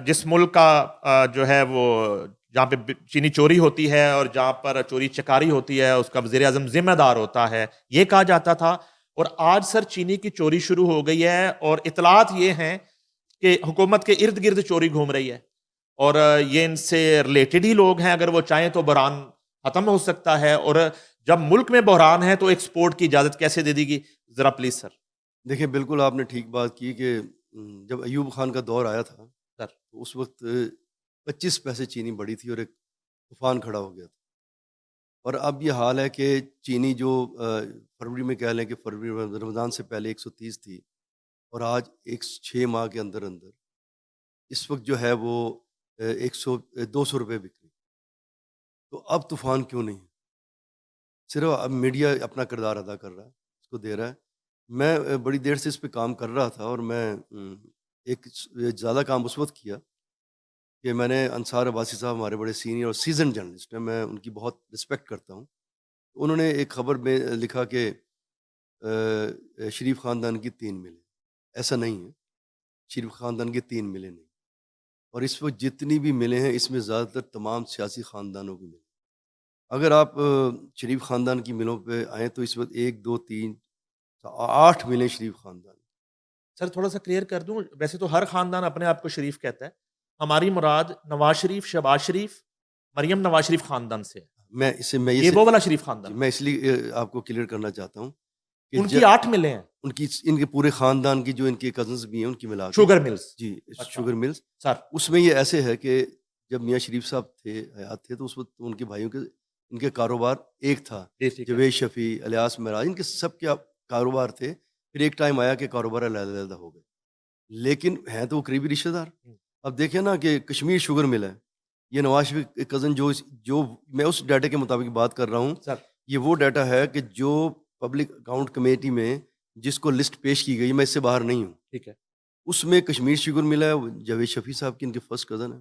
جس ملک کا جو ہے وہ جہاں پہ چینی چوری ہوتی ہے اور جہاں پر چوری چکاری ہوتی ہے اس کا وزیر اعظم ذمہ دار ہوتا ہے، یہ کہا جاتا تھا. اور آج سر چینی کی چوری شروع ہو گئی ہے اور اطلاعات یہ ہیں کہ حکومت کے ارد گرد چوری گھوم رہی ہے، اور یہ ان سے ریلیٹڈ ہی لوگ ہیں. اگر وہ چاہیں تو بحران ختم ہو سکتا ہے، اور جب ملک میں بحران ہے تو ایکسپورٹ کی اجازت کیسے دے دی گی؟ ذرا پلیز سر. دیکھیں بالکل آپ نے ٹھیک بات کی کہ جب ایوب خان کا دور آیا تھا سر تو اس وقت 25 پیسے چینی بڑی تھی اور ایک طوفان کھڑا ہو گیا تھا. اور اب یہ حال ہے کہ چینی جو فروری میں کہہ لیں کہ فروری رمضان سے پہلے 130 تھی اور آج 6 ماہ کے اندر اندر اس وقت جو ہے وہ 200 روپے بک رہی. تو اب طوفان کیوں نہیں ہے؟ صرف اب میڈیا اپنا کردار ادا کر رہا ہے، اس کو دے رہا ہے. میں بڑی دیر سے اس پہ کام کر رہا تھا اور میں ایک زیادہ کام اس وقت کیا کہ میں نے انصار عباسی صاحب ہمارے بڑے سینئر اور سیزن جرنلسٹ ہیں، میں ان کی بہت رسپیکٹ کرتا ہوں. انہوں نے ایک خبر میں لکھا کہ شریف خاندان کی 3 ملیں. ایسا نہیں ہے، شریف خاندان کی 3 ملیں نہیں. اور اس وقت جتنی بھی ملیں ہیں اس میں زیادہ تر تمام سیاسی خاندانوں کی ملیں. اگر آپ شریف خاندان کی ملوں پہ آئیں تو اس وقت 1 2 3 8 ملیں شریف خاندان. سر تھوڑا سا کلیئر کر دوں، ویسے تو ہر خاندان اپنے آپ کو شریف کہتا ہے، ہماری مراد نواز شریف، شہباز شریف، مریم نواز شریف خاندان سے ہے. میں یہ وہ والا شریف خاندان. میں اس لیے آپ کو کلیئر کرنا چاہتا ہوں کہ ان کی 8 ملیں ہیں، ان کے پورے خاندان کی جو ان کے کزنز بھی ہیں ان کی ملا کے شوگر ملز. جی اچھا. Sugar mills. سر اس میں یہ ایسے ہے کہ جب میاں شریف صاحب تھے حیات تھے تو اس وقت ان کے بھائیوں کے ان کے کاروبار ایک تھا. جوید شفیع، الیاس معراج، ان کے سب کے کاروبار تھے. پھر ایک ٹائم آیا کہ کاروبار علیحدہ علیحدہ ہو گئے، لیکن ہیں تو وہ قریبی رشتہ دار. اب دیکھیں نا کہ کشمیر شوگر مل ہے، یہ نواز شریف کزن جو میں اس ڈیٹا کے مطابق بات کر رہا ہوں سر. یہ وہ ڈیٹا ہے کہ جو پبلک اکاؤنٹ کمیٹی میں جس کو لسٹ پیش کی گئی، میں اس سے باہر نہیں ہوں، ٹھیک ہے. اس میں کشمیر شوگر ملا ہے. جاوید شفیع صاحب کی ان کے فرسٹ کزن ہے.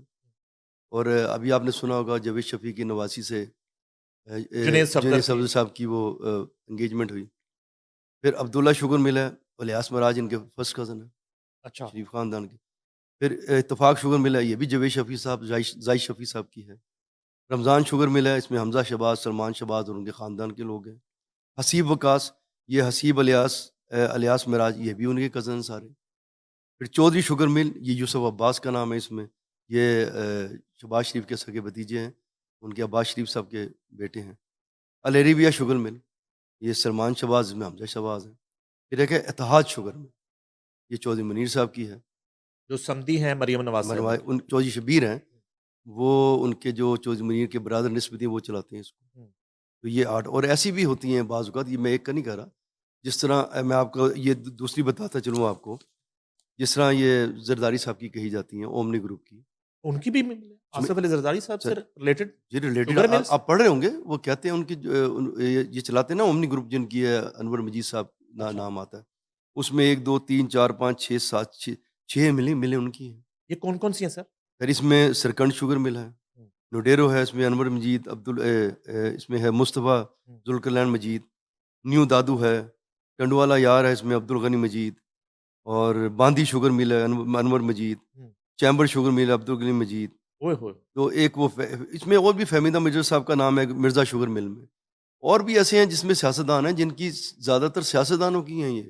اور ابھی آپ نے سنا ہوگا جاوید شفیع کی نواسی سے جنید صفدر صاحب کی وہ انگیجمنٹ ہوئی. پھر عبداللہ شوگر ملا ہے، الیاس معراج ان کے فرسٹ کزن ہے اچھا. شریف خاندان کے. پھر اتفاق شوگر ملا ہے، یہ بھی جاوید شفیع صاحب زاہد شفیع صاحب کی ہے. رمضان شوگر ملا ہے، اس میں حمزہ شہباز، سلمان شہباز اور ان کے خاندان کے لوگ ہیں. حسیب وقاص، یہ حسیب الیاس معراج، یہ بھی ان کے کزن سارے. پھر چودھری شوگر مل، یہ یوسف عباس کا نام ہے اس میں، یہ شہباز شریف کے سگے بھتیجے ہیں، ان کے عباس شریف صاحب کے بیٹے ہیں. الیریبیا شوگر مل، یہ سلمان شہباز میں حمزہ شہباز ہیں. پھر ایک ہے اتحاد شوگر مل، یہ چودھری منیر صاحب کی ہے، جو سمدھی ہیں مریم نواز صاحب. ان چودھری شبیر ہیں، وہ ان کے جو چودھری منیر کے برادر نسبتی ہیں وہ چلاتے ہیں اس کو. تو یہ 8 اور ایسی بھی ہوتی ہیں بعض اوقات، یہ میں ایک کا نہیں کہہ رہا. جس طرح میں آپ کو یہ دوسری بتاتا چلوں آپ کو، جس طرح یہ زرداری صاحب کی کہی جاتی ہیں، اومنی گروپ کی، ان کی بھی آصف علی زرداری صاحب سے ریلیٹڈ جی ریلیٹڈ آپ پڑھ رہے ہوں گے. وہ کہتے ہیں ان کی یہ چلاتے ہیں نا اومنی گروپ، جن کی ہے انور مجید صاحب نام آتا ہے، اس میں 1 2 3 4 5 6 7 6 ملیں ان کی ہیں. یہ کون کون سی ہیں سر؟ پھر اس میں سرکنڈ شوگر مل ہے، نوڈیرو ہے، اس میں انور مجید اس میں ہے مصطفیٰ ذوالکلین مجید. نیو دادو ہے، ٹنڈوالا یار ہے، اس میں عبدالغنی مجید. اور باندی شوگر مل ہے، انور مجید. چیمبر شوگر مل ہے، عبدالغنی مجید. تو ایک وہ اس میں اور بھی فہمیدہ مرزا صاحب کا نام ہے مرزا شوگر مل میں. اور بھی ایسے ہیں جس میں سیاستدان ہیں، جن کی زیادہ تر سیاستدانوں کی ہیں. یہ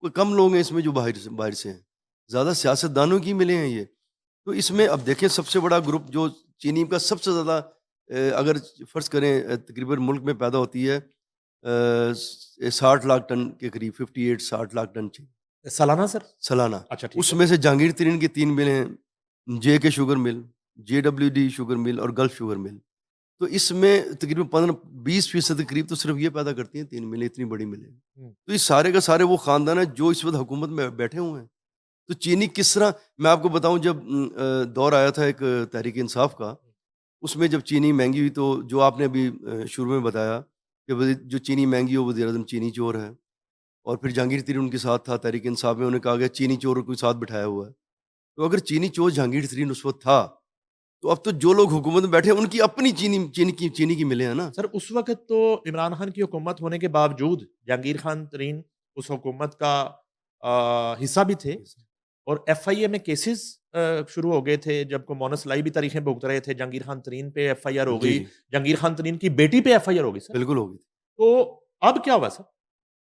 کوئی کم لوگ ہیں اس میں جو باہر سے ہیں، زیادہ سیاستدانوں کی ملے ہیں یہ. تو اس میں اب دیکھیں سب سے بڑا گروپ جو چینی کا سب سے زیادہ اگر فرض کریں تقریباً ملک میں پیدا ہوتی ہے 60 لاکھ ٹن کے قریب، 60 لاکھ ٹن چینی سالانہ سر. سالانہ. اچھا. اس میں سے جہانگیر ترین کی 3 ملیں ہیں، جے کے sugar mill, JWD sugar mill اور گلف شوگر مل. تو اس میں تقریباً 20% قریب تو صرف یہ پیدا کرتی ہیں 3 ملیں، اتنی بڑی ملیں. تو یہ سارے کا سارے وہ خاندان ہیں جو اس وقت حکومت میں بیٹھے ہوئے ہیں. تو چینی کس طرح، میں آپ کو بتاؤں، جب دور آیا تھا ایک تحریک انصاف کا، اس میں جب چینی مہنگی ہوئی تو جو آپ نے ابھی شروع میں بتایا کہ جو چینی مہنگی ہو وزیر اعظم چینی چور ہے. اور پھر جہانگیر ترین ان کے ساتھ تھا تحریک انصاف میں، انہیں کہا گیا چینی چور کو ساتھ بٹھایا ہوا ہے. تو اگر چینی چور جہانگیر ترین اس وقت تھا تو اب تو جو لوگ حکومت میں بیٹھے ان کی اپنی چینی کی ملیں ہیں نا سر. اس وقت تو عمران خان کی حکومت ہونے کے باوجود جہانگیر خان ترین اس حکومت کا حصہ بھی تھے، اور FIA میں کیسز شروع ہو گئے تھے جب کو مونس لائی بھی تاریخیں بھگت رہے تھے, جہانگیر خان ترین پہ ایف آئی آر ہو جی گئی, جی جہانگیر خان ترین کی بیٹی پہ ایف آئی آر ہو گئی سر, بالکل ہوگی. تو اب کیا ہوا سر؟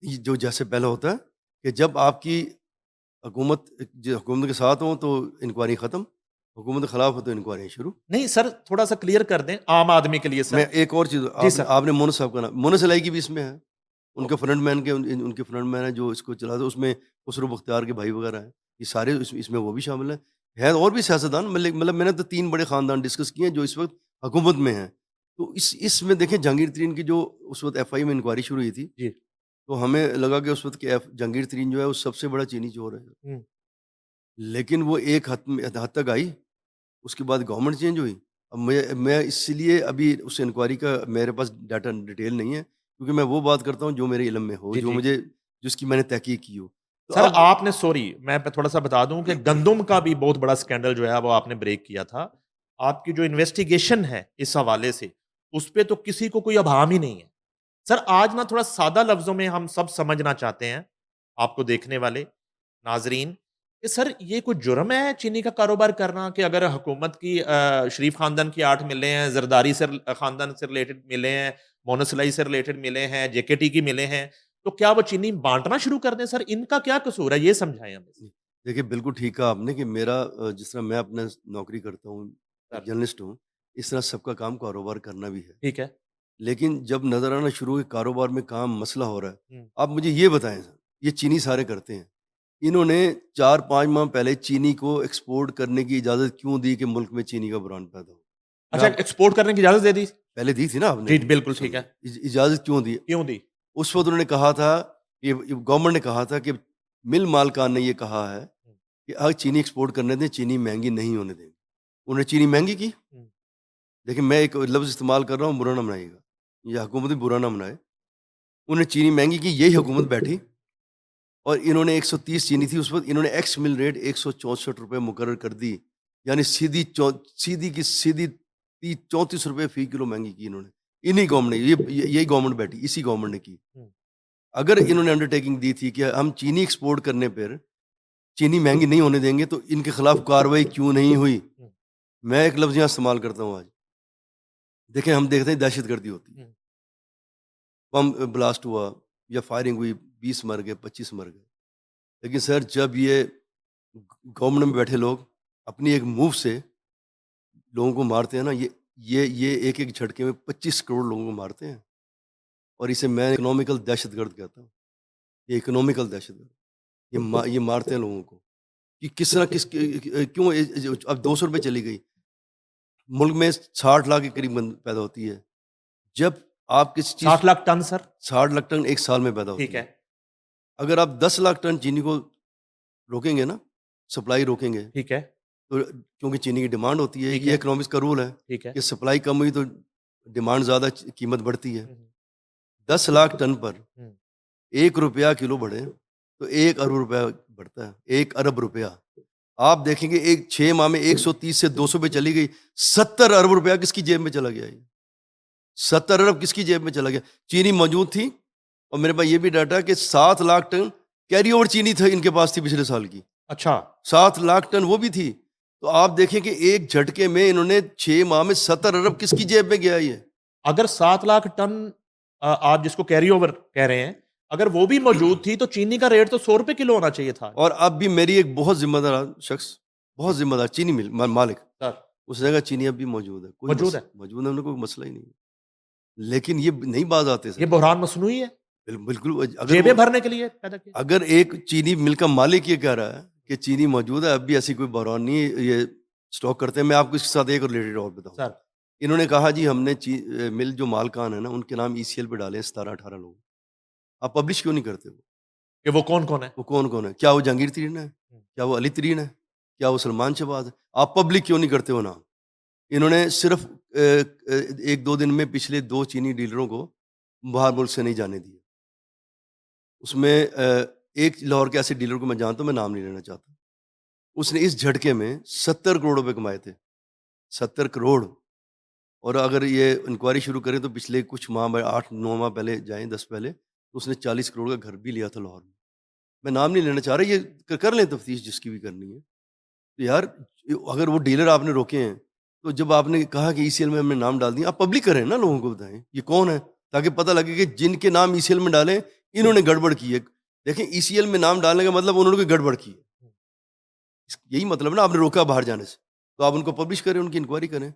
یہ جو جیسے پہلے ہوتا ہے کہ جب آپ کی حکومت کے ساتھ ہوں تو انکوائری ختم, حکومت کے خلاف ہو تو انکوائری شروع. نہیں سر, تھوڑا سا کلیئر کر دیں عام آدمی کے لیے سر. میں ایک اور چیز, جی سر. آپ نے مونس صاحب کا نام, مونس علائی کی بھی اس میں ہے, ان کے فرنٹ مین ان کے فرنٹ مین ہے جو اس کو چلاتے, اس میں خسرو بختیار کے بھائی وغیرہ ہیں, یہ سارے اس میں وہ بھی شامل ہیں اور بھی سیاستدان. مطلب میں نے تو 3 بڑے خاندان ڈسکس کیے ہیں جو اس وقت حکومت میں ہیں. تو اس میں دیکھیں جہانگیر ترین کی جو اس وقت ایف آئی میں انکوائری شروع ہوئی تھی, جی. تو ہمیں لگا کہ اس وقت کہ جہانگیر ترین جو ہے وہ سب سے بڑا چینی چور ہے, لیکن وہ ایک حد تک آئی, اس کے بعد گورنمنٹ چینج ہوئی. اب میں اس لیے ابھی اس انکوائری کا میرے پاس ڈیٹا ڈیٹیل نہیں ہے, کیونکہ میں وہ بات کرتا ہوں جو میرے علم میں ہو, جی جو جی مجھے جس کی میں نے تحقیق کی ہو. تو سر, اب آپ نے, سوری میں تھوڑا سا بتا دوں کہ گندم کا بھی بہت بڑا سکینڈل جو ہے وہ آپ نے بریک کیا تھا. آپ کی جو انویسٹیگیشن ہے اس حوالے سے, اس پہ تو کسی کو کوئی ابہام ہی نہیں ہے. سر آج نا تھوڑا سادہ لفظوں میں ہم سب سمجھنا چاہتے ہیں, آپ کو دیکھنے والے ناظرین, کہ سر یہ کوئی جرم ہے چینی کا کاروبار کرنا, کہ اگر حکومت کی شریف خاندان کی 8 ملیں ہیں, زرداری سے خاندان سے ریلیٹڈ ملے ہیں, مونسلائی سے ریلیٹڈ ملے ہیں, جے کے ٹی کی ملے ہیں, تو کیا وہ چینی بانٹنا شروع کر دیں؟ سر ان کا کیا قصور ہے, یہ سمجھائیں ہمیں. دیکھیے بالکل ٹھیک کہا آپ نے کہ میرا جس طرح میں اپنا نوکری کرتا ہوں, سر ایک جرنلسٹ ہوں, اس طرح سب کا کام کاروبار کرنا بھی ہے. ٹھیک ہے. لیکن جب نظر آنا شروع ہوئی کاروبار میں کام مسئلہ ہو رہا ہے, ہوں. آپ مجھے یہ بتائیں سر, یہ چینی سارے کرتے ہیں, انہوں نے 4-5 ماہ پہلے چینی کو ایکسپورٹ کرنے کی اجازت کیوں دی کہ ملک میں چینی کا برانڈ پیدا ہو؟ میں اچھا, آپ ایکسپورٹ کرنے کی اجازت دے دی؟ پہلے دی تھی نا آپ نے, جی بالکل ٹھیک ہے. اجازت کیوں دی؟ کیوں دی؟ اس وقت انہوں نے کہا تھا, یہ گورنمنٹ نے کہا تھا کہ مل مالکان نے یہ کہا ہے کہ اگر چینی ایکسپورٹ کرنے دیں, چینی مہنگی نہیں ہونے دیں. انہوں نے چینی مہنگی کی. لیکن میں ایک لفظ استعمال کر رہا ہوں, برا نہ منائیے گا, یہ حکومت بھی برا نہ منائے. انہوں نے چینی مہنگی کی, یہی حکومت بیٹھی اور انہوں نے 130 چینی تھی اس وقت, انہوں نے ایکس مل ریٹ 164 روپے مقرر کر دی, یعنی سیدھی کی سیدھی 34 روپے فی کلو مہنگی کی انہوں نے. انہی گورنمنٹ نے, یہی گورنمنٹ بیٹھی, اسی گورنمنٹ نے کی. اگر انہوں نے انڈرٹیکنگ دی تھی کہ ہم چینی ایکسپورٹ کرنے پر چینی مہنگی نہیں ہونے دیں گے, تو ان کے خلاف کارروائی کیوں نہیں ہوئی؟ میں ایک لفظ یہاں استعمال کرتا ہوں آج. دیکھیں ہم دیکھتے ہیں دہشت گردی ہوتی ہے, بم بلاسٹ ہوا یا فائرنگ ہوئی, 20 مر گئے, 25 مر گئے. لیکن سر جب یہ گورنمنٹ میں بیٹھے لوگ اپنی ایک موو سے لوگوں کو مارتے ہیں نا, یہ ایک جھٹکے میں 25 کروڑ لوگوں کو مارتے ہیں, اور اسے میں اکنامیکل دہشت گرد کہتا ہوں. یہ اکنامیکل دہشت گرد, یہ مارتے ہیں لوگوں کو کہ کس طرح کیوں. اب 200 روپے چلی گئی, ملک میں 60 لاکھ کے قریب پیدا ہوتی ہے. جب آپ کسی چیز 60 لاکھ ٹن سر, 60 لاکھ ٹن ایک سال میں پیدا ہوتی ٹھیک ہے. اگر آپ 10 لاکھ ٹن چینی کو روکیں گے نا, سپلائی روکیں گے, ٹھیک ہے. تو کیونکہ چینی کی ڈیمانڈ ہوتی ہے, ٹھیک یہ ہے. اکنامکس کا رول ہے ٹھیک ہے. کہ سپلائی کم ہوئی تو ڈیمانڈ زیادہ, قیمت بڑھتی ہے. 10 لاکھ ٹن پر 1 روپیہ کلو بڑھے تو 1 ارب روپیہ بڑھتا ہے, 1 ارب روپیہ. آپ دیکھیں گے ایک 6 ماہ میں 130 سے 200 پہ چلی گئی, 70 ارب روپیہ کس کی جیب میں چلا گیا؟ یہ 70 ارب کس کی جیب میں چلا گیا؟ چینی موجود تھی, اور میرے پاس یہ بھی ڈاٹا کہ 7 لاکھ ٹن کیری اوور چینی تھا ان کے پاس تھی پچھلے سال کی. اچھا, 7 لاکھ ٹن وہ بھی تھی. تو آپ دیکھیں کہ ایک جھٹکے میں انہوں نے 6 ماہ میں 70 ارب کس کی جیب میں گیا؟ یہ اگر 7 لاکھ ٹن آپ جس کو کیری اوور کہہ رہے ہیں, اگر وہ بھی موجود تھی تو چینی کا ریٹ تو 100 روپے کلو ہونا چاہیے تھا. اور اب بھی میری ایک بہت ذمہ دار شخص, بہت ذمہ دار چینی مل مالک, سر اس جگہ چینی اب بھی موجود ہے, موجود ہے, موجود ہے, انہیں کوئی مسئلہ ہی نہیں ہے. لیکن یہ نہیں باز آتے سر, یہ بحران مصنوعی ہے, بالکل. جیبیں بھرنے کے لیے پیدا کیا. اگر ایک چینی مل کا مالک یہ کہہ رہا ہے کہ چینی موجود ہے, اب بھی ایسی کوئی بحران نہیں ہے, یہ اسٹاک کرتے ہیں. میں آپ کو اس کے ساتھ ایک ریلیٹڈ اور بتاؤں. سر انہوں نے کہا جی ہم نے مل جو مالکان ہے نا ان کے نام ای سی ایل پہ ڈالے 17-18 لوگ. آپ پبلش کیوں نہیں کرتے؟ کہ وہ کون کون ہے؟ وہ کون ہے؟ کیا وہ جہانگیر ترین ہے؟ کیا وہ علی ترین ہے؟ کیا وہ سلمان شہباز ہے؟ آپ پبلک کیوں نہیں کرتے وہ نام؟ انہوں نے صرف 1-2 دن میں پچھلے 2 چینی ڈیلروں کو باہر ملک سے نہیں جانے دیا. اس میں ایک لاہور کے ایسے ڈیلر کو میں جانتا ہوں, میں نام نہیں لینا چاہتا, اس نے اس جھٹکے میں 70 کروڑ روپے کمائے تھے. 70 کروڑ. اور اگر یہ انکوائری شروع کریں تو پچھلے کچھ ماہ, 8-9 ماہ پہلے جائیں, 10 پہلے, تو اس نے 40 کروڑ کا گھر بھی لیا تھا لاہور میں. میں نام نہیں لینا چاہ رہا, یہ کر لیں تفتیش جس کی بھی کرنی ہے. تو یار اگر وہ ڈیلر آپ نے روکے ہیں تو جب آپ نے کہا کہ ای سی ایل میں ہم نے نام ڈال دیا، آپ پبلک کریں نا، لوگوں کو بتائیں یہ کون ہے، تاکہ پتہ لگے کہ جن کے نام ای سی ایل میں ڈالیں انہوں نے گڑبڑ کی ہے. دیکھیں ای سی ایل میں نام ڈالنے کا مطلب انہوں نے کوئی گڑبڑ کی ہے، یہی مطلب نا، آپ نے روکا باہر جانے سے، تو آپ ان کو پبلش کریں، ان کی انکوائری کریں.